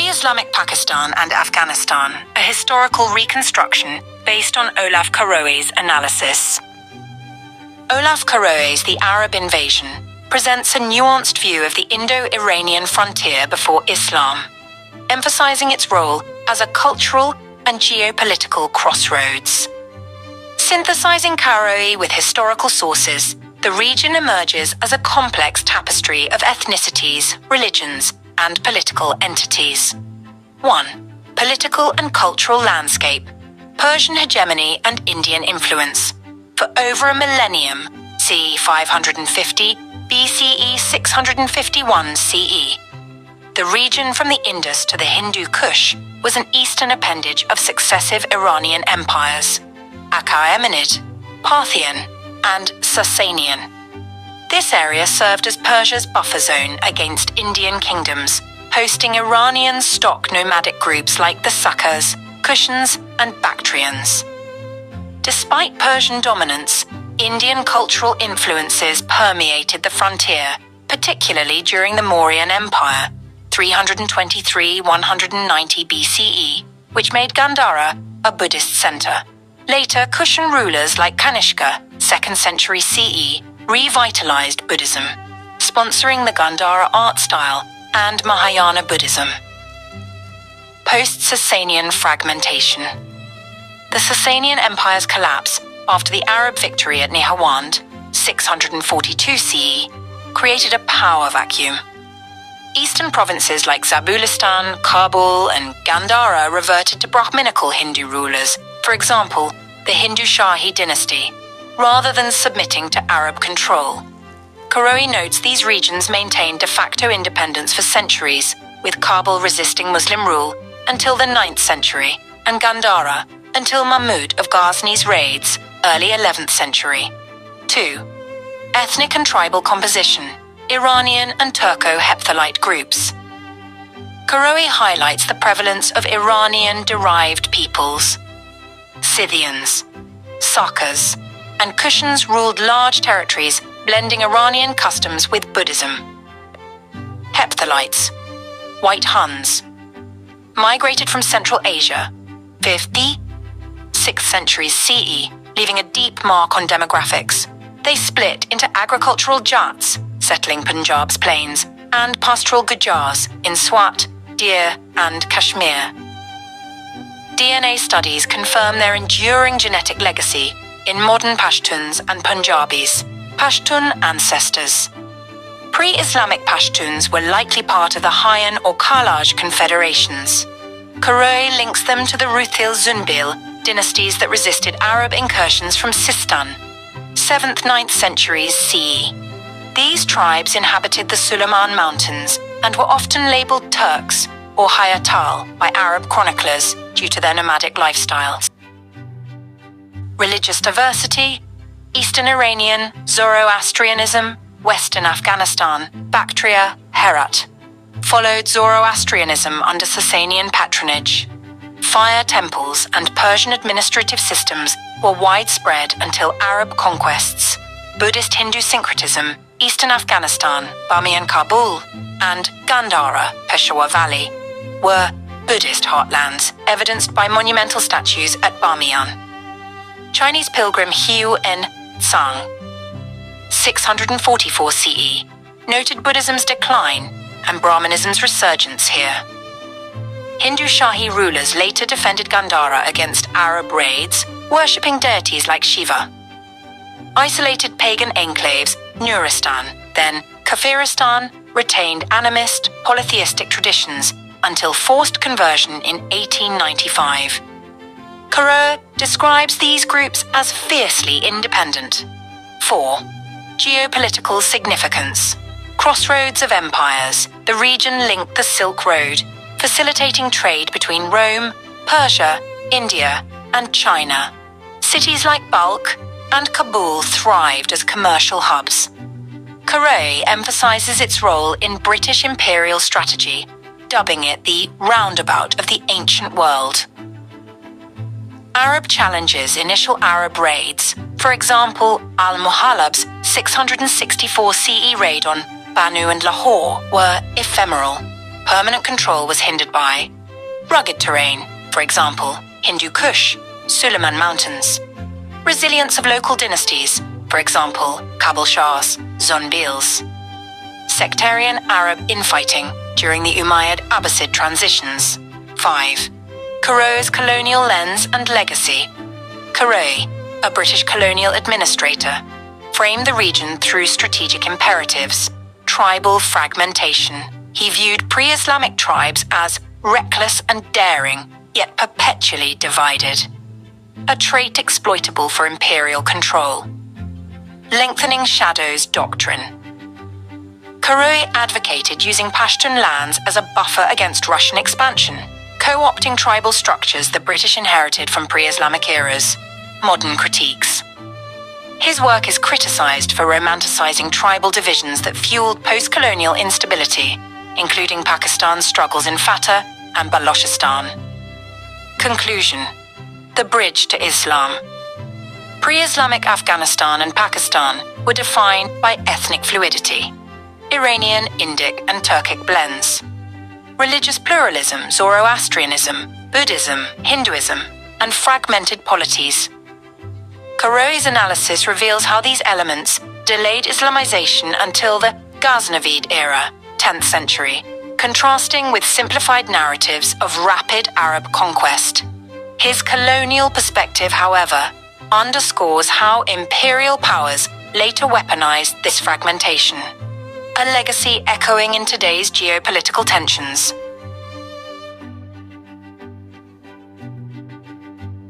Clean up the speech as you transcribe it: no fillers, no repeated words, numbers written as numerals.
Pre-Islamic Pakistan and Afghanistan, a historical reconstruction based on Olaf Caroe's analysis. Olaf Caroe's The Arab Invasion presents a nuanced view of the Indo-Iranian frontier before Islam, emphasizing its role as a cultural and geopolitical crossroads. Synthesizing Caroe with historical sources, the region emerges as a complex tapestry of ethnicities, religions, and political entities. 1. Political and cultural landscape, Persian hegemony and Indian influence. For over a millennium, c. 550 BCE 651 CE, the region from the Indus to the Hindu Kush was an eastern appendage of successive Iranian empires, Achaemenid, Parthian, and Sasanian. This area served as Persia's buffer zone against Indian kingdoms, hosting Iranian stock nomadic groups like the Sakas, Kushans, and Bactrians. Despite Persian dominance, Indian cultural influences permeated the frontier, particularly during the Mauryan Empire, 323–190 BCE, which made Gandhara a Buddhist center. Later, Kushan rulers like Kanishka, 2nd century CE, revitalized Buddhism, sponsoring the Gandhara art style and Mahayana Buddhism. Post-Sasanian fragmentation. The Sasanian Empire's collapse after the Arab victory at Nehawand, 642 CE, created a power vacuum. Eastern provinces like Zabulistan, Kabul, and Gandhara reverted to Brahminical Hindu rulers, for example, the Hindu Shahi dynasty, rather than submitting to Arab control. Caroe notes these regions maintained de facto independence for centuries, with Kabul resisting Muslim rule until the 9th century, and Gandhara until Mahmud of Ghazna's raids, early 11th century. 2. Ethnic and tribal composition, Iranian and Turco-Hepthalite groups. Caroe highlights the prevalence of Iranian-derived peoples. Scythians, Sakas, and Kushans ruled large territories, blending Iranian customs with Buddhism. Hepthalites, White Huns, migrated from Central Asia, 5th, 6th centuries CE, leaving a deep mark on demographics. They split into agricultural Jats, settling Punjab's plains, and pastoral Gujars in Swat, Dir, and Kashmir. DNA studies confirm their enduring genetic legacy in modern Pashtuns and Punjabis, Pashtun ancestors. Pre-Islamic Pashtuns were likely part of the Hayyan or Kalaj confederations. Caroe links them to the Ruthil-Zunbil dynasties that resisted Arab incursions from Sistan, 7th–9th centuries CE. These tribes inhabited the Sulayman Mountains and were often labeled Turks or Hayatal by Arab chroniclers due to their nomadic lifestyles. Religious diversity, Eastern Iranian, Zoroastrianism, Western Afghanistan, Bactria, Herat. Followed Zoroastrianism under Sasanian patronage. Fire temples and Persian administrative systems were widespread until Arab conquests. Buddhist Hindu syncretism, Eastern Afghanistan, Bamiyan Kabul, and Gandhara, Peshawar Valley, were Buddhist heartlands, evidenced by monumental statues at Bamiyan. Chinese pilgrim Hiu En Tsang, 644 CE, noted Buddhism's decline and Brahmanism's resurgence here. Hindu Shahi rulers later defended Gandhara against Arab raids, worshipping deities like Shiva. Isolated pagan enclaves, Nuristan, then Kafiristan, retained animist, polytheistic traditions until forced conversion in 1895. Caroe describes these groups as fiercely independent. 4. Geopolitical significance. Crossroads of empires, the region linked the Silk Road, facilitating trade between Rome, Persia, India, and China. Cities like Balkh and Kabul thrived as commercial hubs. Caroe emphasizes its role in British imperial strategy, dubbing it the roundabout of the ancient world. Arab challenges initial Arab raids. For example, Al-Muhallab's 664 CE raid on Banu and Lahore were ephemeral. permanent control was hindered by rugged terrain, for example, Hindu Kush, Suleiman Mountains, resilience of local dynasties, for example, Kabul Shahs, Zonbils, sectarian Arab infighting during the Umayyad Abbasid transitions. 5. Caroe's colonial lens and legacy. Caroe, a British colonial administrator, framed the region through strategic imperatives. Tribal fragmentation. He viewed pre-Islamic tribes as reckless and daring, yet perpetually divided. A trait exploitable for imperial control. Lengthening shadows doctrine. Caroe advocated using Pashtun lands as a buffer against Russian expansion, co-opting tribal structures the British inherited from pre-Islamic eras. Modern critiques. His work is criticized for romanticizing tribal divisions that fueled post-colonial instability, including Pakistan's struggles in Fatah and Balochistan. Conclusion. The bridge to Islam. Pre-Islamic Afghanistan and Pakistan were defined by ethnic fluidity, Iranian, Indic, and Turkic blends, religious pluralism, Zoroastrianism, Buddhism, Hinduism, and fragmented polities. Caroe's analysis reveals how these elements delayed Islamization until the Ghaznavid era, 10th century, contrasting with simplified narratives of rapid Arab conquest. His colonial perspective, however, underscores how imperial powers later weaponized this fragmentation, a legacy echoing in today's geopolitical tensions.